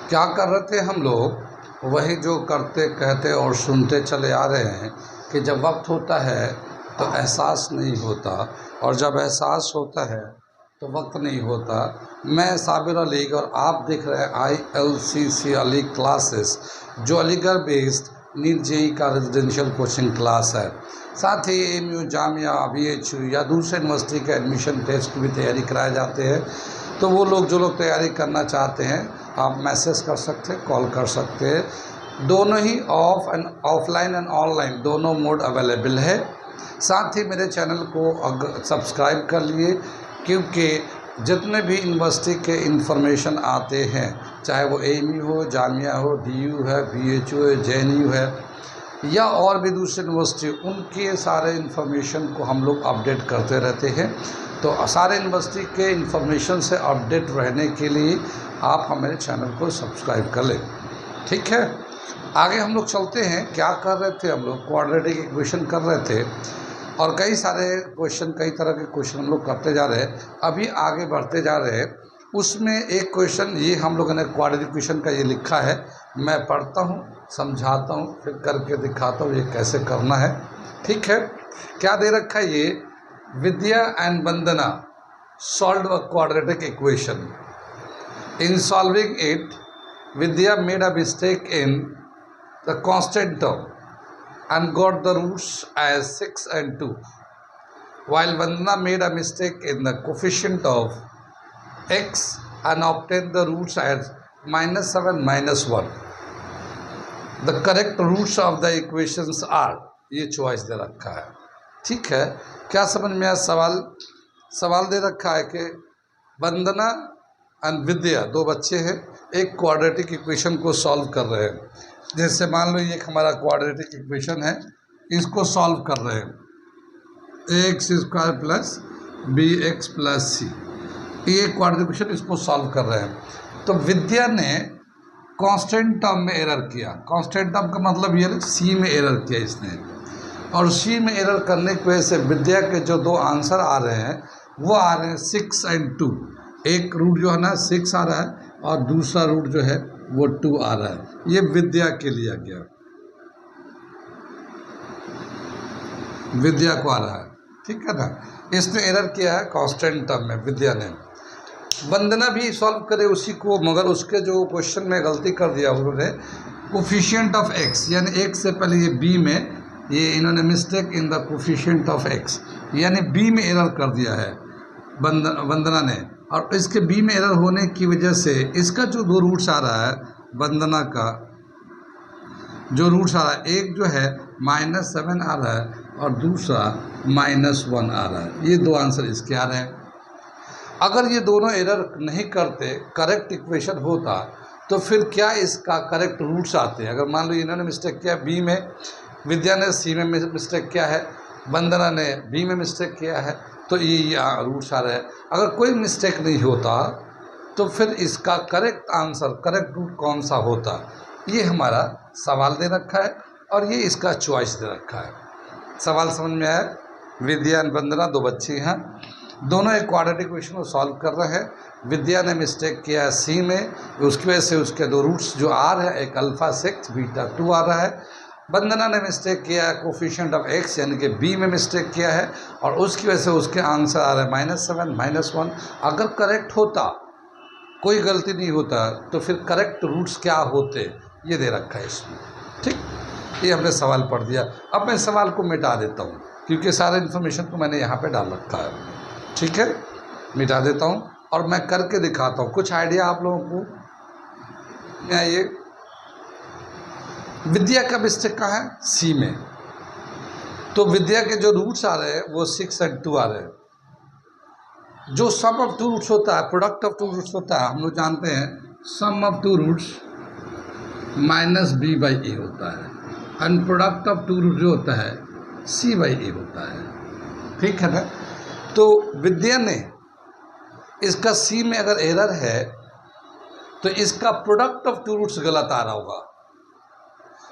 क्या कर रहे थे हम लोग, वही जो करते कहते और सुनते चले आ रहे हैं कि जब वक्त होता है तो एहसास नहीं होता, और जब एहसास होता है तो वक्त नहीं होता। मैं साबिर अली और आप देख रहे हैं ILCC अली क्लासेस, जो अलीगढ़ बेस्ड नीट JEE का रेजिडेंशियल कोचिंग क्लास है। साथ ही AMU, जामिया, BHU या दूसरे यूनिवर्सिटी के एडमिशन टेस्ट की भी तैयारी कराए जाते हैं। तो वो लोग जो लोग तैयारी करना चाहते हैं, आप मैसेज कर सकते हैं, कॉल कर सकते हैं। दोनों ही ऑफलाइन एंड ऑनलाइन दोनों मोड अवेलेबल है। साथ ही मेरे चैनल को सब्सक्राइब कर लिए, क्योंकि जितने भी यूनिवर्सिटी के इंफॉर्मेशन आते हैं, चाहे वो AMU हो, जामिया हो, DU है, BHU है, JNU है या और भी दूसरी यूनिवर्सिटी, उनके सारे इन्फॉर्मेशन को हम लोग अपडेट करते रहते हैं। तो सारे यूनिवर्सिटी के इन्फॉर्मेशन से अपडेट रहने के लिए आप हमारे चैनल को सब्सक्राइब कर लें, ठीक है। आगे हम लोग चलते हैं। क्या कर रहे थे हम लोग, क्वाड्रेटिक इक्वेशन कर रहे थे, और कई सारे क्वेश्चन, कई तरह के क्वेश्चन हम लोग करते जा रहे हैं। अभी आगे बढ़ते जा रहे हैं। उसमें एक क्वेश्चन ये हम लोगों ने क्वाड्रेटिक इक्वेशन का ये लिखा है, मैं पढ़ता हूँ, समझाता हूँ, फिर करके दिखाता हूँ ये कैसे करना है, ठीक है। क्या दे रखा है ये, Vidya and Vandana solve a quadratic equation. In solving it, Vidya made a mistake in the constant term and got the roots as 6 and 2, while Vandana made a mistake in the coefficient of x and obtained the roots as -7, -1. The correct roots of the equations are, ये choice दे रखा है, ठीक है। क्या समझ में आया? सवाल दे रखा है कि वंदना एंड विद्या, दो बच्चे हैं, एक क्वाड्रेटिक इक्वेशन को सॉल्व कर रहे हैं। जैसे मान लो ये एक हमारा क्वाड्रेटिक इक्वेशन है, इसको सॉल्व कर रहे हैं, AX² + BX + C, ये क्वाड्रेटिक इक्वेशन, इसको सॉल्व कर रहे हैं। तो विद्या ने कांस्टेंट टर्म में एरर किया। कांस्टेंट टर्म का मतलब ये है C में एरर किया इसने, और C में एरर करने की वजह से विद्या के जो दो आंसर आ रहे हैं वो आ रहे हैं 6 and 2। एक रूट जो है ना 6 आ रहा है, और दूसरा रूट जो है वो 2 आ रहा है। ये विद्या के लिया गया, विद्या को आ रहा है, ठीक है ना। इसने एरर किया है कांस्टेंट टर्म में, विद्या ने। वंदना भी सॉल्व करे उसी को, मगर उसके जो क्वेश्चन में गलती कर दिया उन्होंने, कोफिशिएंट ऑफ x, यानी x से पहले ये b में, ये इन्होंने mistake in the coefficient of x, यानी b में एरर कर दिया है वंदना ने। और इसके b में एरर होने की वजह से इसका जो दो रूट्स आ रहा है, वंदना का जो रूट्स आ रहा है, एक जो है -7 आ रहा है और दूसरा -1 आ रहा है। ये दो आंसर इसके आ रहे हैं। अगर ये दोनों एरर नहीं करते, करेक्ट इक्वेशन होता, तो फिर क्या इसका करेक्ट रूट्स आते हैं। अगर मान लो इन्होंने मिस्टेक किया b में, विद्या ने C में मिस्टेक किया है, वंदना ने B में मिस्टेक किया है, तो ये रूट्स आ रहे हैं। अगर कोई मिस्टेक नहीं होता तो फिर इसका करेक्ट आंसर, करेक्ट रूट कौन सा होता, ये हमारा सवाल दे रखा है, और ये इसका चॉइस दे रखा है। सवाल समझ में आया? विद्या और वंदना दो बच्ची हैं, दोनों एक क्वाड्रेटिक इक्वेशन को सॉल्व कर रहे हैं। विद्या ने मिस्टेक किया है C में, उसकी वजह से उसके दो रूट्स जो आ रहे हैं, एक α6 β2 आ रहा है। वंदना ने मिस्टेक किया है कोफिशिएंट ऑफ x, यानी कि b में मिस्टेक किया है, और उसकी वजह से उसके आंसर आ रहे हैं -7, -1। अगर करेक्ट होता, कोई गलती नहीं होता, तो फिर करेक्ट रूट्स क्या होते, ये दे रखा है इसमें, ठीक। ये हमने सवाल पढ़ दिया। अब मैं सवाल को मिटा देता हूँ, क्योंकि सारे इन्फॉर्मेशन को मैंने यहाँ पे डाल रखा है, ठीक है। मिटा देता हूँ और मैं करके दिखाता हूँ। कुछ आइडिया आप लोगों को? ये विद्या का मिस्टेक कहाँ है? C में। तो विद्या के जो रूट्स आ रहे हैं वो 6 and 2 आ रहे हैं। जो सम ऑफ टू रूट्स होता है, प्रोडक्ट ऑफ टू रूट्स होता है, हम लोग जानते हैं सम ऑफ टू रूट्स -b/a होता है, and product of two root जो होता है c/a होता है, ठीक है ना। तो विद्या ने इसका C में अगर एरर है तो इसका प्रोडक्ट ऑफ टू रूट्स गलत आ रहा होगा,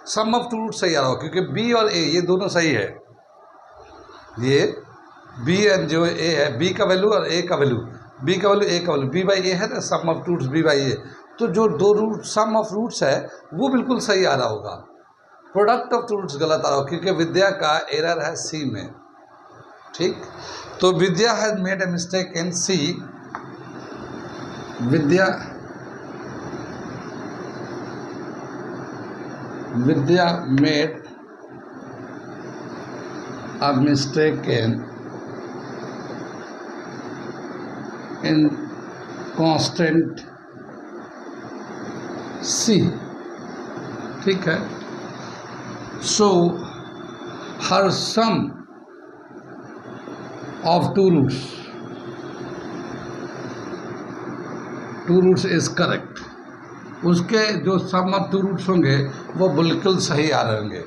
सम ऑफ टू रूट्स सही आ रहा होगा, क्योंकि B और A ये दोनों सही है। ये B एंड जो A है, B का वैल्यू और A का वैल्यू, B का वैल्यू A का वैल्यू, B/A है ना, सम ऑफ टू रूट्स B/A, तो जो दो रूट सम ऑफ रूट्स है वो बिल्कुल सही आ रहा होगा, प्रोडक्ट ऑफ रूट्स गलत आ रहा होगा, क्योंकि विद्या का एरर है सी में। ठीक, तो Vidya has made a mistake in C, Vidya made a mistake in constant C, ठीक है। So her sum of two roots is correct, उसके जो सम ऑफ टू रूट्स होंगे वो बिल्कुल सही आ रहे होंगे।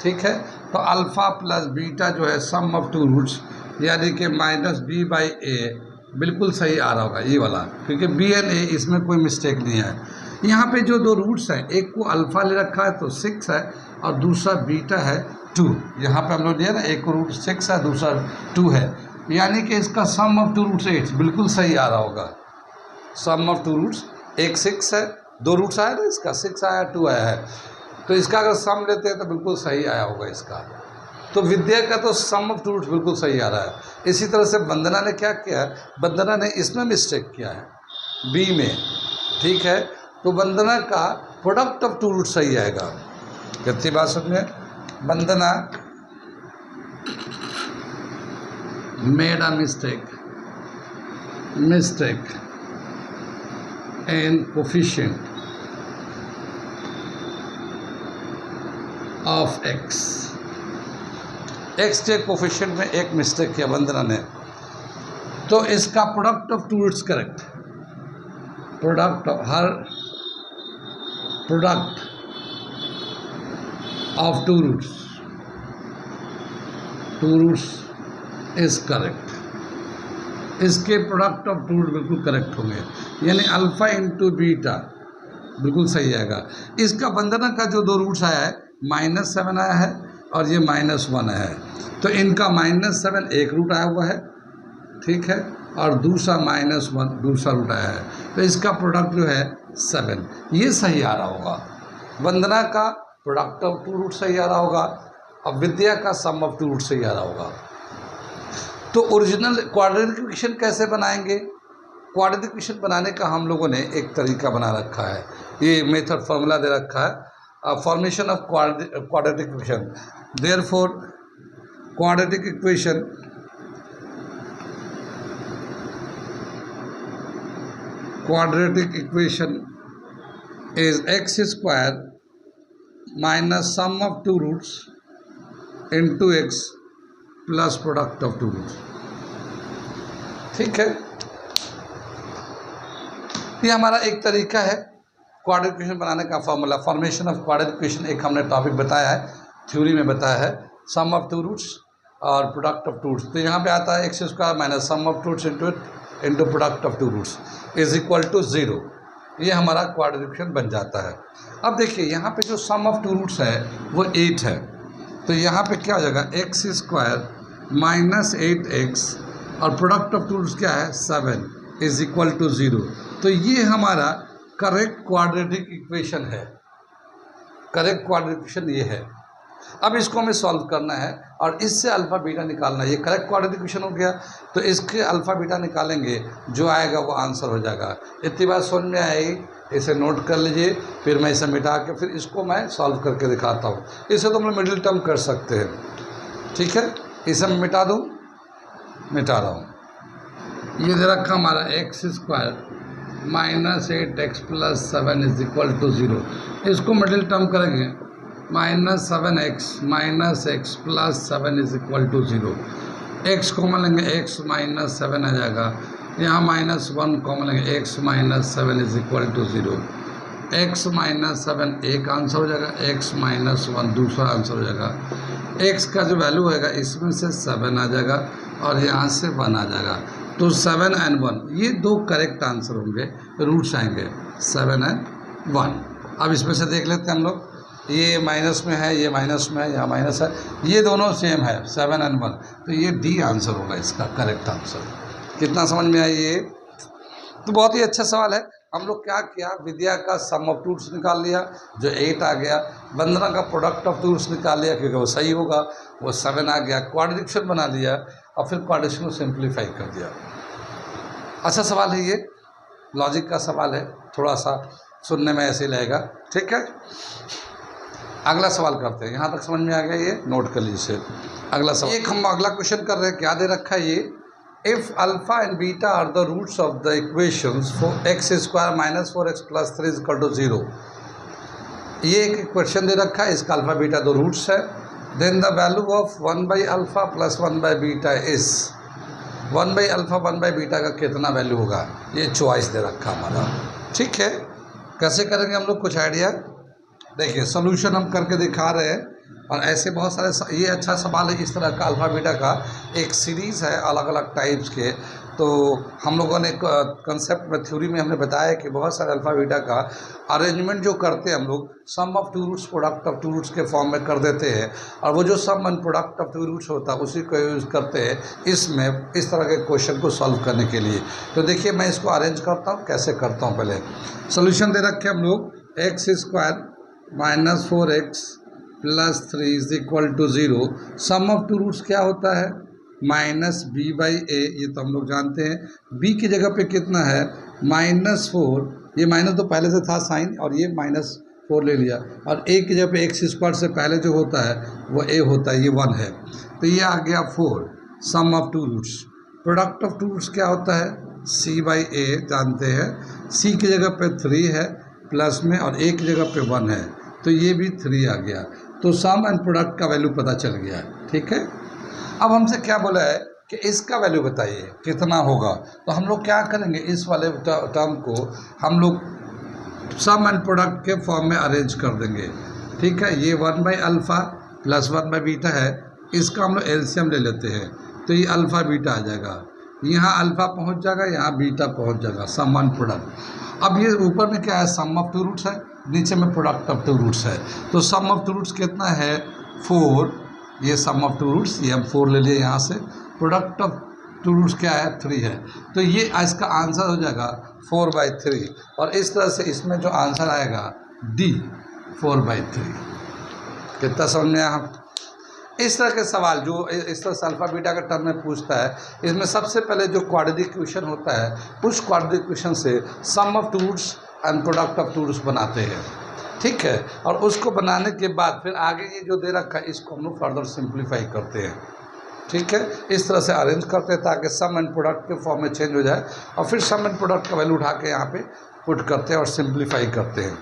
ठीक है, तो अल्फ़ा प्लस बीटा जो है सम ऑफ टू रूट्स यानी कि माइनस बी बाई ए बिल्कुल सही आ रहा होगा ये वाला, क्योंकि बी एंड ए इसमें कोई मिस्टेक नहीं है। यहाँ पे जो दो रूट्स हैं, एक को अल्फ़ा ले रखा है तो 6 है और दूसरा बीटा है 2। यहाँ पे हम लोग दिया ना, एक को रूट 6 है दूसरा 2 है, यानी कि इसका सम ऑफ टू रूट्स 8 बिल्कुल सही आ रहा होगा। सम ऑफ टू रूट्स, एक 6 है, दो रूट्स आया ना, इसका 6 आया 2 आया है, तो इसका अगर सम लेते हैं तो बिल्कुल सही आया होगा इसका। तो विद्या का तो सम ऑफ टू रूट्स बिल्कुल सही आ रहा है। इसी तरह से वंदना ने क्या किया है, वंदना ने इसमें मिस्टेक किया है बी में। ठीक है, तो वंदना का प्रोडक्ट ऑफ टू रूट सही आएगा। कितनी बात समझे, Vandana made a mistake in coefficient of x के कोफिशिएंट में एक मिस्टेक किया वंदना ने, तो इसका product of two roots correct, product of two roots is correct. इसके प्रोडक्ट ऑफ टू रूट बिल्कुल करेक्ट होंगे, यानी अल्फा इंटू बीटा बिल्कुल सही आएगा। इसका वंदना का जो दो रूट्स आया है -7 आया है और ये -1 आया है, तो इनका -7 एक रूट आया हुआ है, ठीक है, और दूसरा -1 दूसरा रूट आया है, तो इसका प्रोडक्ट जो है 7, ये सही आ रहा होगा। वंदना का प्रोडक्ट ऑफ टू रूट सही आ रहा होगा और विद्या का सम ऑफ टू रूट सही आ रहा होगा। तो ओरिजिनल क्वाड्रेटिक इक्वेशन कैसे बनाएंगे? क्वाड्रेटिक इक्वेशन बनाने का हम लोगों ने एक तरीका बना रखा है, ये मेथड फार्मूला दे रखा है, formation of quadratic equation. Therefore quadratic equation is x square minus sum of two roots into x plus product of two roots। ठीक है, ये हमारा एक तरीका है क्वाड्रेटिक इक्वेशन बनाने का formula. Formation of quadratic equation एक हमने टॉपिक बताया है, थ्योरी में बताया है, सम ऑफ टू रूट्स और प्रोडक्ट ऑफ टू रूट्स। तो यहाँ पे आता है x square minus sum of two roots into product of two roots is equal to 0। ये हमारा क्वाड्रेटिक इक्वेशन बन जाता है। अब देखिए यहाँ पे जो सम ऑफ टू रूट्स है वो 8 है, तो यहाँ पे क्या हो जाएगा, एक्स स्क्वायर माइनस 8x और प्रोडक्ट ऑफ टू रूट्स क्या है 7 इज इक्वल टू 0। तो ये हमारा करेक्ट क्वाड्रेटिक इक्वेशन है, करेक्ट क्वाड्रेटिक इक्वेशन ये है। अब इसको हमें सॉल्व करना है और इससे अल्फ़ा बीटा निकालना है। ये करेक्ट क्वाड्रेटिक इक्वेशन हो गया, तो इसके अल्फ़ा बीटा निकालेंगे, जो आएगा वो आंसर हो जाएगा। इतनी बात समझ में आएगी, इसे नोट कर लीजिए, फिर मैं इसे मिटा के फिर इसको मैं सॉल्व करके दिखाता हूँ। इसे तो हम लोग मिडिल टर्म कर सकते हैं, ठीक है। इसे मैं मिटा दूँ, मिटा रहा हूँ। ये दे रखा हमारा x square minus 8x plus 7 is equal to 0। इसको मिडिल टर्म करेंगे, -7x minus x plus 7 is equal to 0। x common लेंगे, x माइनस 7 आ जाएगा, यहाँ -1 कॉमन लेंगे, x minus 7 is equal to 0। x minus 7 एक आंसर हो जाएगा, x माइनस 1 दूसरा आंसर हो जाएगा। x का जो वैल्यू होगा इसमें से 7 आ जाएगा और यहाँ से 1 आ जाएगा, तो 7 और 1 ये दो करेक्ट आंसर होंगे, रूट्स आएंगे 7 और 1। अब इसमें से देख लेते हैं हम लोग, ये माइनस में है, ये माइनस में है, यहाँ माइनस है, ये दोनों सेम है 7 और 1, तो ये डी आंसर होगा इसका करेक्ट आंसर। कितना समझ में आया ये? तो बहुत ही अच्छा सवाल है। हम लोग क्या किया, विद्या का सम ऑफ टू रूट्स निकाल लिया जो 8 आ गया, वंदना का प्रोडक्ट ऑफ टू रूट्स निकाल लिया क्योंकि वो सही होगा, वो 7 आ गया, क्वाड्रेटिक्शन बना लिया और फिर क्वाड्रेटिक्शन को सिंप्लीफाई कर दिया। अच्छा सवाल है ये, लॉजिक का सवाल है, थोड़ा सा सुनने में ऐसे लगेगा, ठीक है। अगला सवाल करते हैं, यहाँ तक समझ में आ गया, ये नोट कर लीजिए। अगला सवाल, एक हम अगला क्वेश्चन कर रहे हैं, क्या दे रखा है ये, if alpha and beta are the roots of the equations for x square minus 4x plus 3 is equal to 0। ये एक क्वेश्चन दे रखा है, इसका अल्फा बीटा दो रूट्स है, then the value of alpha plus beta is alpha beta का कितना वैल्यू होगा, ये चॉइस दे रखा हमारा, ठीक है। कैसे करेंगे हम लोग, कुछ आइडिया देखिए, सोल्यूशन हम करके दिखा रहे हैं और ऐसे बहुत सारे, ये अच्छा सवाल है, इस तरह का अल्फा बीटा का एक सीरीज़ है अलग अलग टाइप्स के। तो हम लोगों ने कंसेप्ट में, थ्योरी में हमने बताया कि बहुत सारे अल्फा बीटा का अरेंजमेंट जो करते हैं हम लोग, sum of two roots product of two roots के फॉर्म में कर देते हैं, और वो जो sum and product of two roots होता है उसी को यूज़ करते हैं इसमें, इस तरह के क्वेश्चन को सॉल्व करने के लिए। तो देखिए मैं इसको अरेंज करता हूँ, कैसे करता हूँ। पहले सोल्यूशन दे रखे हम लोग, x square minus 4x plus 3 is equal to 0। Sum of two roots क्या होता है, माइनस b/a, ये तो हम लोग जानते हैं। b की जगह पे कितना है, -4, ये माइनस तो पहले से था साइन, और ये -4 ले लिया, और a की जगह पे एक्स स्क्वायर से पहले जो होता है वो a होता है, ये 1 है, तो ये आ गया 4। Sum of two roots, product of two roots क्या होता है, c/a जानते हैं, c की जगह पे 3 है प्लस में, और a की जगह पे 1 है, तो ये भी 3 आ गया। तो सम एंड प्रोडक्ट का वैल्यू पता चल गया, ठीक है। अब हमसे क्या बोला है कि इसका वैल्यू बताइए कितना होगा, तो हम लोग क्या करेंगे, इस वाले टर्म को हम लोग सम एंड प्रोडक्ट के फॉर्म में अरेंज कर देंगे, ठीक है। ये 1/अल्फा प्लस 1/बीटा है, इसका हम लोग एलसीएम ले लेते हैं, तो ये अल्फा बीटा आ जाएगा, यहाँ अल्फा पहुँच जाएगा, यहाँ बीटा पहुँच जाएगा, सम एंड प्रोडक्ट। अब ये ऊपर में क्या है, सम ऑफ टू रूट्स है, नीचे में प्रोडक्ट ऑफ टू रूट्स है, तो सम ऑफ टू रूट्स कितना है, 4, ये सम ऑफ टू रूट्स, ये हम 4 ले लिए यहाँ से, प्रोडक्ट ऑफ टू रूट्स क्या है, 3 है, तो ये इसका आंसर हो जाएगा 4/3, और इस तरह से इसमें जो आंसर आएगा डी 4/3। कितना समझ में आया। इस तरह के सवाल जो इस तरह से अल्फा बीटा का टर्म में पूछता है, इसमें सबसे पहले जो क्वाड्रेटिक इक्वेशन होता है, उस क्वाड्रेटिक इक्वेशन से sum of two roots and product of two roots बनाते हैं, ठीक है। और उसको बनाने के बाद फिर आगे ये जो दे रखा है, इसको हम लोग फर्दर सिंप्लीफाई करते हैं, ठीक है। इस तरह से अरेंज करते हैं ताकि सम एंड प्रोडक्ट के फॉर्म में चेंज हो जाए, और फिर सम एंड प्रोडक्ट का वैल्यू उठा के यहाँ पे पुट करते हैं और सिंप्लीफाई करते हैं।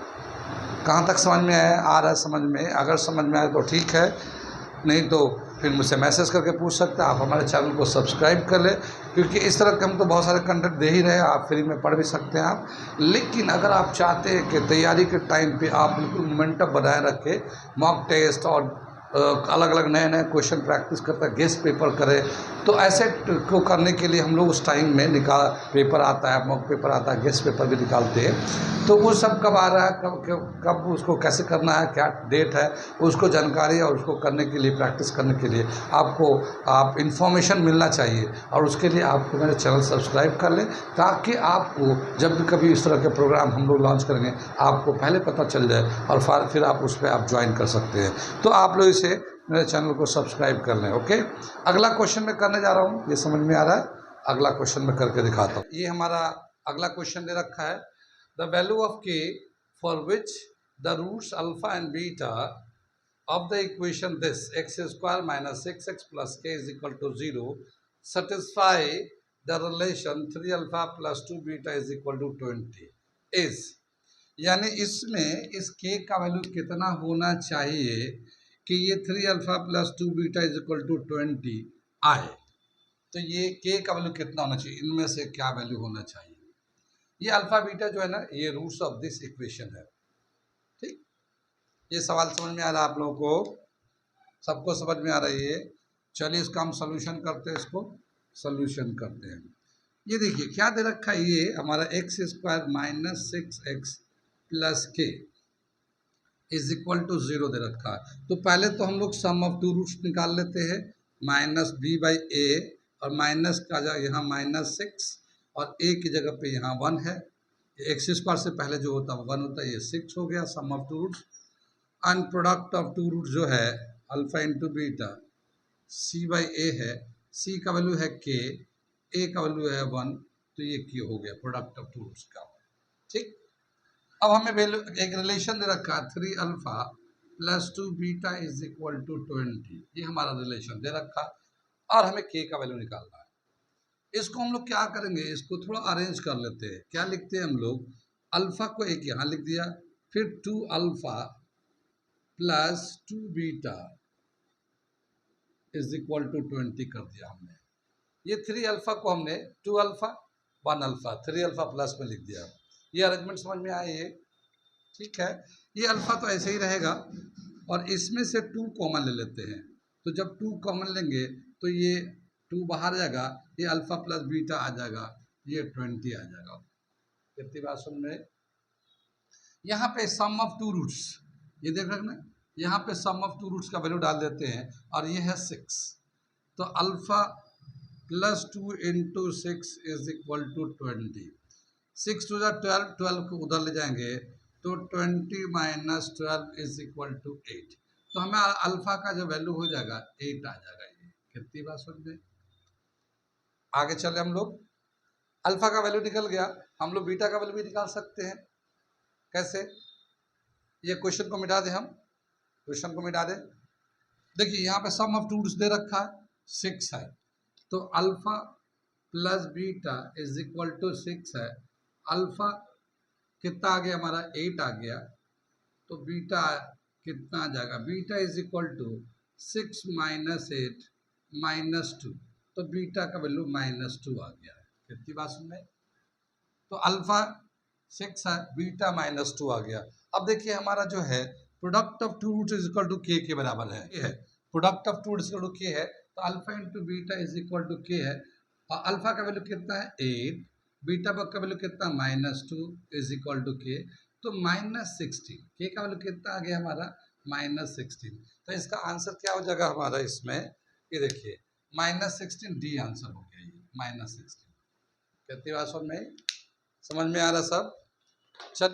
कहाँ तक समझ में आया, आ रहा है समझ में, अगर समझ में आए तो ठीक है, नहीं तो फिर मुझसे मैसेज करके पूछ सकते हैं। आप हमारे चैनल को सब्सक्राइब कर लें, क्योंकि इस तरह के हम तो बहुत सारे कंटेंट दे ही रहे हैं, आप फ्री में पढ़ भी सकते हैं आप। लेकिन अगर आप चाहते हैं कि तैयारी के टाइम पे आप बिल्कुल मोमेंटम बनाए रखें, मॉक टेस्ट और अलग अलग नए नए क्वेश्चन प्रैक्टिस करता है, गेस्ट पेपर करें, तो ऐसे को करने के लिए हम लोग उस टाइम में पेपर आता है, मॉक पेपर आता है, गेस्ट पेपर भी निकालते हैं। तो वो सब कब आ रहा है, कब उसको कैसे करना है, क्या डेट है, उसको जानकारी और उसको करने के लिए, प्रैक्टिस करने के लिए आप इन्फॉर्मेशन मिलना चाहिए, और उसके लिए आपको मेरे चैनल सब्सक्राइब कर लें, ताकि आपको जब भी कभी इस तरह के प्रोग्राम हम लोग लॉन्च करेंगे आपको पहले पता चल जाए, और फिर आप उस पर आप ज्वाइन कर सकते हैं। तो आप लोग इसे मेरे चैनल को सब्सक्राइब कर लें, ओके। अगला क्वेश्चन मैं करने जा रहा हूँ, ये समझ में आ रहा है, अगला क्वेश्चन मैं करके दिखाता हूँ। ये हमारा अगला क्वेश्चन दे रखा है, the value of k for which the roots alpha and beta of the equation this x square minus 6x plus k is equal to 0 satisfy the relation 3 alpha plus 2 beta is equal to 20 is, यानी इसमें इस k का value कितना होना चाहिए कि ये 3 alpha plus 2 beta is equal to 20 आए। तो ये k का वैल्यू कितना होना चाहिए, इनमें से क्या वैल्यू होना चाहिए। ये अल्फा बीटा जो है ना, ये रूट्स ऑफ दिस इक्वेशन है, ठीक। ये सवाल समझ में आ रहा है आप लोगों को, सबको समझ में आ रही है। चलिए इसका हम सोल्यूशन करते हैं, इसको सोल्यूशन करते हैं। ये देखिए क्या दे रखा है, ये हमारा x square minus 6x plus के इज इक्वल टू 0 दे रखा है। तो पहले तो हम लोग सम ऑफ टू रूट्स निकाल लेते हैं, -b/a, और माइनस का यहाँ -6 और a की जगह पे यहाँ 1 है, एक्सिस पार्ट से पहले जो होता है 1 होता है, ये 6 हो गया sum of two roots. And product of two root जो है alpha into beta C by A है, सी का वैल्यू है के, ए का वैल्यू है 1, तो ये के हो गया प्रोडक्ट ऑफ टू रूट्स का। ठीक, अब हमें वैल्यू एक रिलेशन दे रखा है 3 alpha plus 2 beta is equal to 20, ये हमारा रिलेशन दे रखा और हमें के का वैल्यू निकालना है। इसको हम लोग क्या करेंगे, इसको थोड़ा अरेंज कर लेते हैं। क्या लिखते हैं हम लोग, अल्फा को एक यहाँ लिख दिया, फिर 2 alpha plus 2 beta is equal to 20 कर दिया हमने। ये 3 अल्फा को हमने 2 अल्फा 1 अल्फा 3 अल्फा प्लस में लिख दिया। ये अरेंजमेंट समझ में आए ये? ठीक है, ये अल्फा तो ऐसे ही रहेगा और इसमें से 2 कॉमन ले लेते हैं। तो जब 2 कॉमन लेंगे तो ये 2 बाहर जाएगा, ये अल्फा प्लस बीटा आ जाएगा, ये 20 आ जाएगा। कितनी बात सुन में? यहाँ पे सम ऑफ टू रूट्स, ये देख रखना, यहाँ पे सम ऑफ टू रूट्स का वैल्यू डाल देते हैं और ये है 6, तो alpha plus 2 into 6 is equal to 20। 6 two 12, 12 को उधर ले जाएंगे तो 20 माइनस 12 इज इक्वल टू 8। तो हमें अल्फा का जो वैल्यू हो जाएगा 8 आ जाएगा। ये कितनी बात सुन में? आगे चले हम लोग, अल्फा का वैल्यू निकल गया, हम लोग बीटा का वैल्यू भी निकाल सकते हैं। कैसे? ये क्वेश्चन को मिटा दें, हम क्वेश्चन को मिटा दें। देखिए यहाँ पे सम ऑफ टू रूट्स दे रखा है 6 है, तो alpha plus beta is equal to 6 है। अल्फा कितना आ गया हमारा 8 आ गया, तो बीटा कितना आ जाएगा, beta is equal to 6 minus 8 minus 2, तो बीटा का वैल्यू -2 आ गया। कितनी बात सुन में? तो अल्फा 6 है, बीटा -2 आ गया। अब देखिए हमारा जो है product of two roots is equal to के बराबर है, ये है product of two roots is equal to k है, तो alpha into beta is equal to k है। और अल्फा का वैल्यू कितना है 8, बीटा का वैल्यू कितना -2 इज इक्वल टू के, तो -16, के का वैल्यू कितना आ गया हमारा -16। तो इसका आंसर क्या हो जाएगा हमारा इसमें, ये देखिए -16 डी आंसर हो गया, ये -16। कितनी बात समझ में आ रहा सब? चलिए।